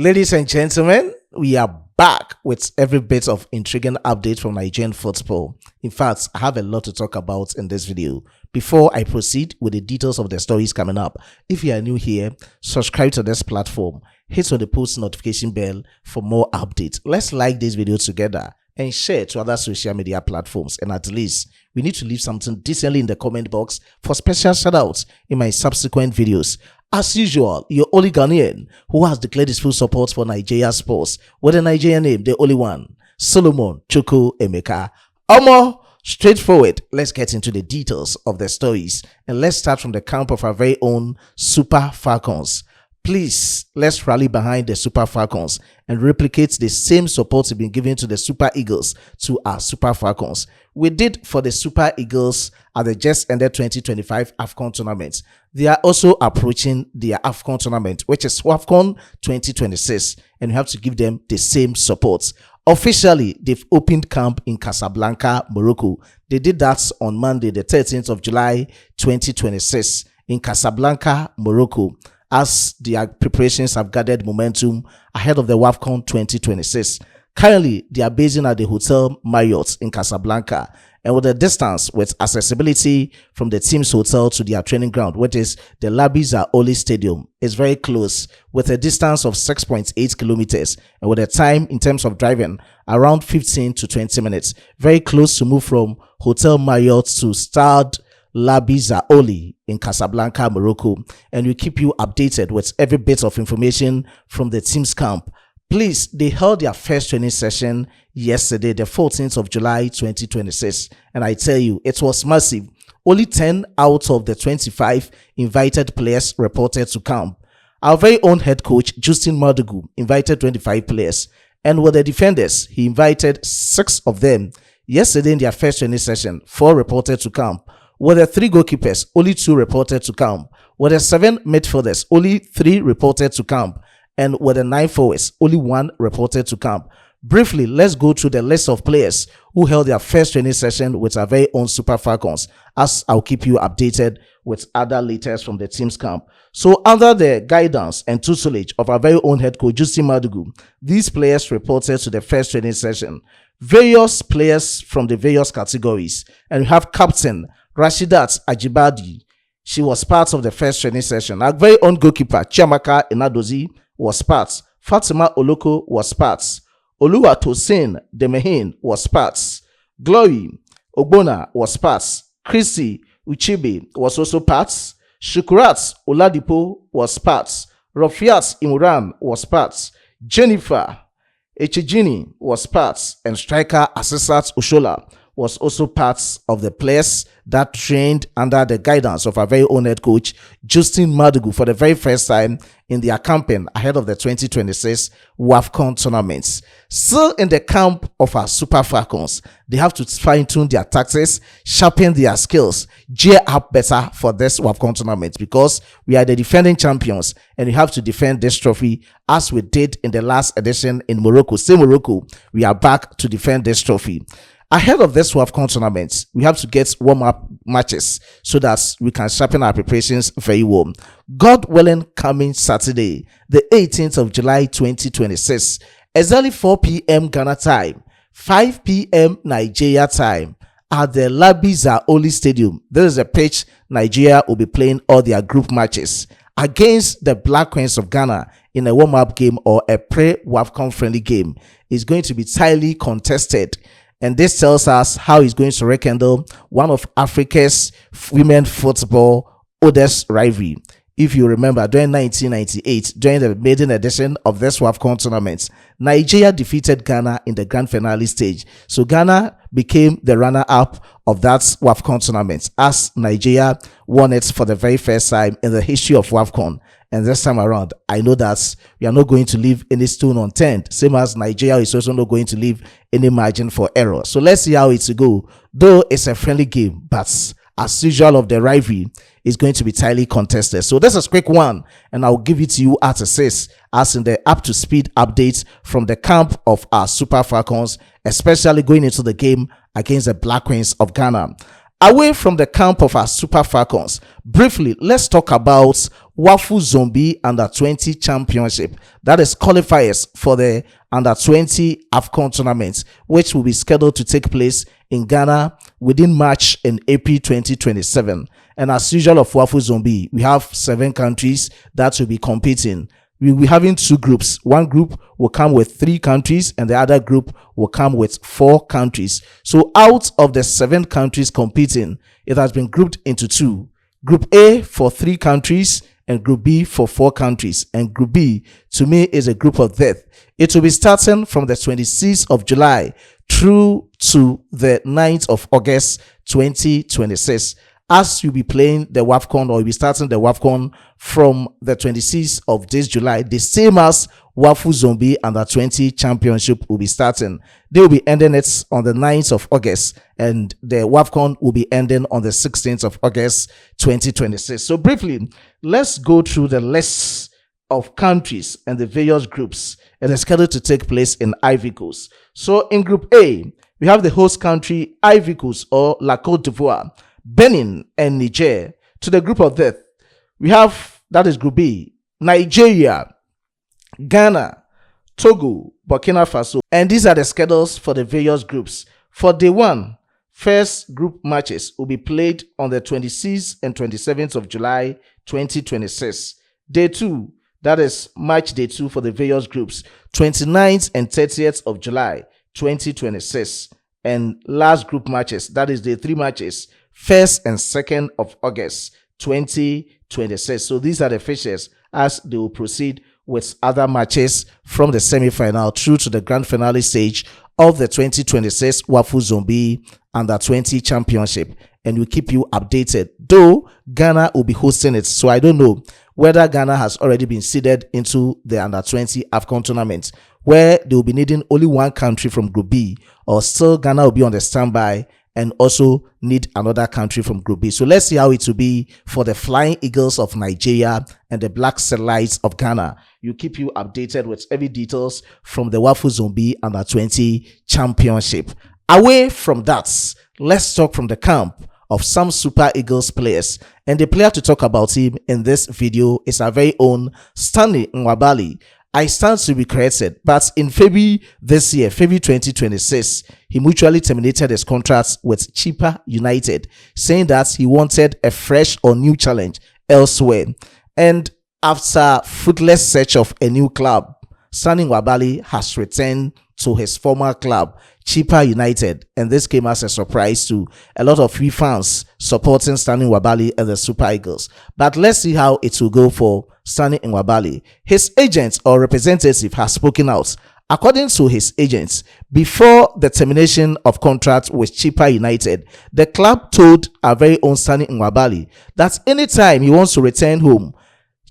Ladies and gentlemen, we are back with every bit of intriguing update from Nigerian football. In fact, I have a lot to talk about in this video. Before I proceed with the details of the stories coming up, if you are new here, subscribe to this platform, hit on the post notification bell for more updates. Let's like this video together and share to other social media platforms. And at least, we need to leave something decently in the comment box for special shoutouts in my subsequent videos. As usual, your only Ghanaian who has declared his full support for Nigeria sports with a Nigerian name, the only one, Solomon Chukwu Emeka. Omo, straightforward, let's get into the details of the stories, and let's start from the camp of our very own Super Falcons. Please, let's rally behind the Super Falcons and replicate the same support we've been giving to the Super Eagles to our Super Falcons. We did for the Super Eagles at the just ended 2025 AFCON tournament. They are also approaching their AFCON tournament, which is WAFU 2026, and we have to give them the same support. Officially, they've opened camp in Casablanca, Morocco. They did that on Monday, the 13th of July, 2026 in Casablanca, Morocco, as their preparations have gathered momentum ahead of the WAFCON 2026. Currently, they are basing at the Hotel Marriott in Casablanca, and with a distance with accessibility from the team's hotel to their training ground, which is the Stanley Stadium, is very close, with a distance of 6.8 kilometers, and with a time in terms of driving around 15 to 20 minutes. Very close to move from Hotel Marriott to Stade Stanley in Casablanca, Morocco, and we keep you updated with every bit of information from the team's camp. Please, they held their first training session yesterday, the 14th of July 2026, and I tell you, it was massive. Only 10 out of the 25 invited players reported to camp. Our very own head coach, Justin Madugu, invited 25 players, and with the defenders, he invited 6 of them. Yesterday in their first training session, 4 reported to camp. With the 3 goalkeepers, only 2 reported to camp. With the 7 midfielders, only 3 reported to camp. And with the 9 forwards, only 1 reported to camp. Briefly, let's go through the list of players who held their first training session with our very own Super Falcons, as I'll keep you updated with other latest from the team's camp. So under the guidance and tutelage of our very own head coach, Justin Madugu, these players reported to the first training session. Various players from the various categories. And we have Captain Rashidat Ajibadi. She was part of the first training session. Our very own goalkeeper, Chiamaka Inadozi, was part. Fatima Oloko was part. Oluwatosin Demehin was part. Glory Ogbona was part. Chrissy Uchibe was also part. Shukurat Oladipo was part. Rafiat Imran was part. Jennifer Echejini was part. And striker Asisat Ushola was also part of the players that trained under the guidance of our very own head coach, Justin Madugu, for the very first time in their campaign ahead of the 2026 WAFCON tournaments. Still in the camp of our Super Falcons, they have to fine-tune their tactics, sharpen their skills, gear up better for this WAFCON tournament, because we are the defending champions and we have to defend this trophy as we did in the last edition in Morocco. Same Morocco, we are back to defend this trophy. Ahead of this WAFCON tournament, we have to get warm-up matches so that we can sharpen our preparations very well. God willing, coming Saturday, the 18th of July 2026, exactly 4 p.m. Ghana time, 5 p.m. Nigeria time, at the Stanley Stadium. This is a pitch Nigeria will be playing all their group matches against the Black Queens of Ghana in a warm-up game or a pre-WAFCON friendly game. It's going to be tightly contested. And this tells us how he's going to rekindle one of Africa's women football oldest rivalry. If you remember, during 1998, during the maiden edition of this WAFCON tournament, Nigeria defeated Ghana in the grand finale stage. So Ghana became the runner-up of that WAFCON tournament, as Nigeria won it for the very first time in the history of WAFCON. And this time around, I know that we are not going to leave any stone unturned, same as Nigeria is also not going to leave any margin for error. So let's see how it's to go. Though it's a friendly game, but as usual of the rivalry, is going to be tightly contested. So this is quick one, and I'll give it to you at a 6, as in the up-to-speed updates from the camp of our Super Falcons, especially going into the game against the Black Queens of Ghana. Away from the camp of our Super Falcons, briefly, let's talk about WAFU Zombie Under-20 Championship. That is qualifiers for the Under-20 AFCON tournament, which will be scheduled to take place in Ghana within March and April 2027. And as usual of WAFU Zombie, we have 7 countries that will be competing. We'll be having 2 groups. One group will come with 3 countries and the other group will come with 4 countries. So out of the 7 countries competing, it has been grouped into 2. Group A for 3 countries and Group B for 4 countries. And Group B, to me, is a group of death. It will be starting from the 26th of July through to the 9th of August 2026. As you'll be playing the WAFCON, or you'll be starting the WAFCON from the 26th of this July, the same as WAFU Zombie Under-20 Championship will be starting. They will be ending it on the 9th of August, and the WAFCON will be ending on the 16th of August 2026. So briefly, let's go through the list of countries and the various groups and is scheduled to take place in Ivory Coast. So in Group A, we have the host country Ivory Coast or La Côte d'Ivoire, Benin and Niger. To the group of death, we have, that is Group B, Nigeria, Ghana, Togo, Burkina Faso. And these are the schedules for the various groups. For day 1, first group matches will be played on the 26th and 27th of July 2026. Day 2, that is match day 2 for the various groups, 29th and 30th of July 2026. And last group matches, that is day 3 matches, 1st and 2nd of August 2026. So these are the fixtures as they will proceed with other matches from the semi-final through to the grand finale stage of the 2026 WAFU Zombie Under-20 Championship. And we'll keep you updated. Though Ghana will be hosting it, so I don't know whether Ghana has already been seeded into the Under-20 AFCON tournament, where they will be needing only 1 country from Group B, or still Ghana will be on the standby and also need another country from Group B. So let's see how it will be for the Flying Eagles of Nigeria and the Black Chelle'S of Ghana. You keep you updated with every details from the WAFU Zombie Under-20 Championship. Away from that, let's talk from the camp of some Super Eagles players. And the player to talk about him in this video is our very own Stanley Nwabali. I stand to be corrected, but in February this year, February 2026, he mutually terminated his contract with Chelle'S United, saying that he wanted a fresh or new challenge elsewhere. And after fruitless search of a new club, Stanley Nwabali has returned to his former club, Chelle'S United, and this came as a surprise to a lot of free fans supporting Stanley Nwabali and the Super Eagles. But let's see how it will go for Stanley Nwabali. His agent or representative has spoken out. According to his agents, before the termination of contract with Chelle'S United, the club told our very own Stanley Nwabali that anytime he wants to return home,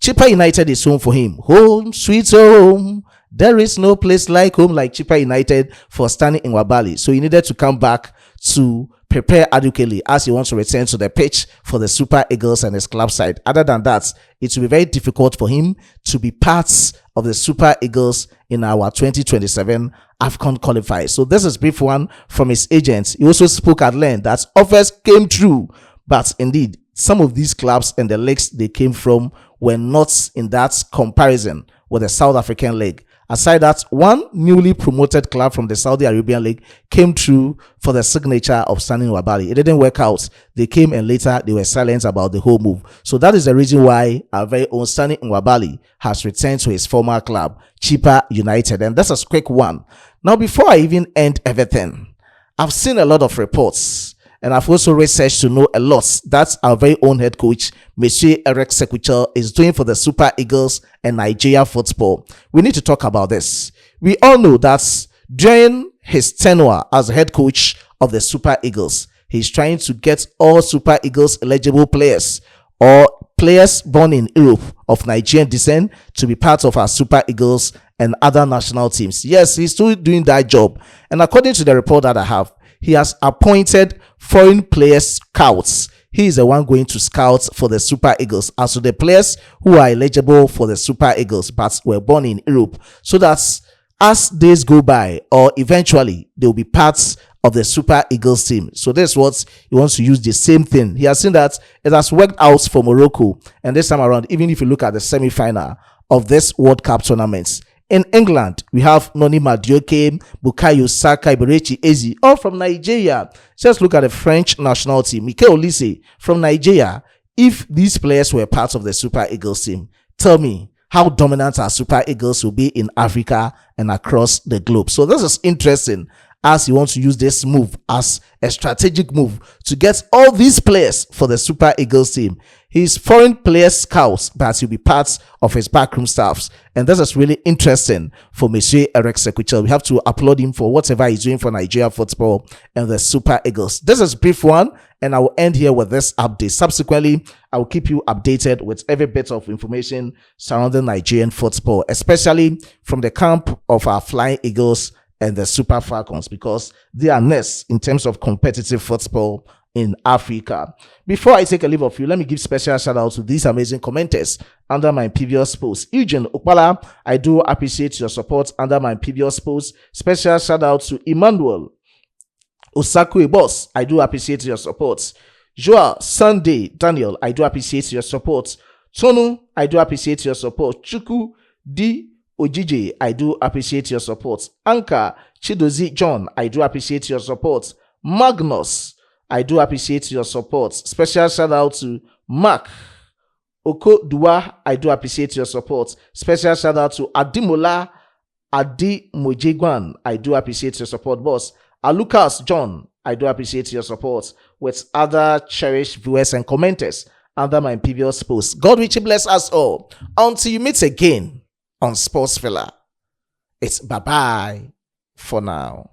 Chelle'S United is home for him. Home, sweet home. There is no place like home like Chelle'S United for Stanley Nwabali. So he needed to come back to prepare adequately as he wants to return to the pitch for the Super Eagles and his club side. Other than that, it will be very difficult for him to be part of the Super Eagles in our 2027 AFCON qualifiers. So this is brief one from his agents. He also spoke at length that offers came true, but indeed some of these clubs and the leagues they came from were not in that comparison with the South African league. Aside that, one newly promoted club from the Saudi Arabian League came through for the signature of Stanley Nwabali. It didn't work out. They came and later they were silent about the whole move. So that is the reason why our very own Stanley Nwabali has returned to his former club, Chelle'S United. And that's a quick one. Now, before I even end everything, I've seen a lot of reports and I've also researched to know a lot that our very own head coach, Monsieur Eric Sekuchel, is doing for the Super Eagles and Nigeria football. We need to talk about this. We all know that during his tenure as head coach of the Super Eagles, he's trying to get all Super Eagles eligible players or players born in Europe of Nigerian descent to be part of our Super Eagles and other national teams. Yes, he's still doing that job. And according to the report that I have, he has appointed foreign players scouts. He is the one going to scout for the Super Eagles as to the players who are eligible for the Super Eagles but were born in Europe, so that as days go by or eventually they will be parts of the Super Eagles team. So that's what he wants to use the same thing. He has seen that it has worked out for Morocco, and this time around, even if you look at the semi-final of this World Cup tournament, in England, we have Noni Madueke, Bukayo Saka, Iberechi Eze, all from Nigeria. Just look at the French national team, Mikel Olise from Nigeria. If these players were part of the Super Eagles team, tell me how dominant our Super Eagles will be in Africa and across the globe. So this is interesting, as he wants to use this move as a strategic move to get all these players for the Super Eagles team. He's foreign player scouts, but he'll be part of his backroom staffs. And this is really interesting for Monsieur Eric Sequechel. We have to applaud him for whatever he's doing for Nigeria football and the Super Eagles. This is a brief one, and I will end here with this update. Subsequently, I will keep you updated with every bit of information surrounding Nigerian football, especially from the camp of our Flying Eagles and the Super Falcons, because they are next in terms of competitive football in Africa. Before I take a leave of you, let me give special shout out to these amazing commenters under my previous post. Eugene Okpala, I do appreciate your support under my previous post. Special shout out to Emmanuel Osakwe Boss, I do appreciate your support. Joa Sunday Daniel, I do appreciate your support. Tonu, I do appreciate your support. Chuku D Ojije, I do appreciate your support. Anka Chidozi John, I do appreciate your support. Magnus, I do appreciate your support. Special shout out to Mark Oko Dua, I do appreciate your support. Special shout out to Adimola Adi Mojegwan, I do appreciate your support, boss. Lucas John, I do appreciate your support, with other cherished viewers and commenters under my previous post. God richly bless us all. Until you meet again on Sports Villa, it's bye-bye for now.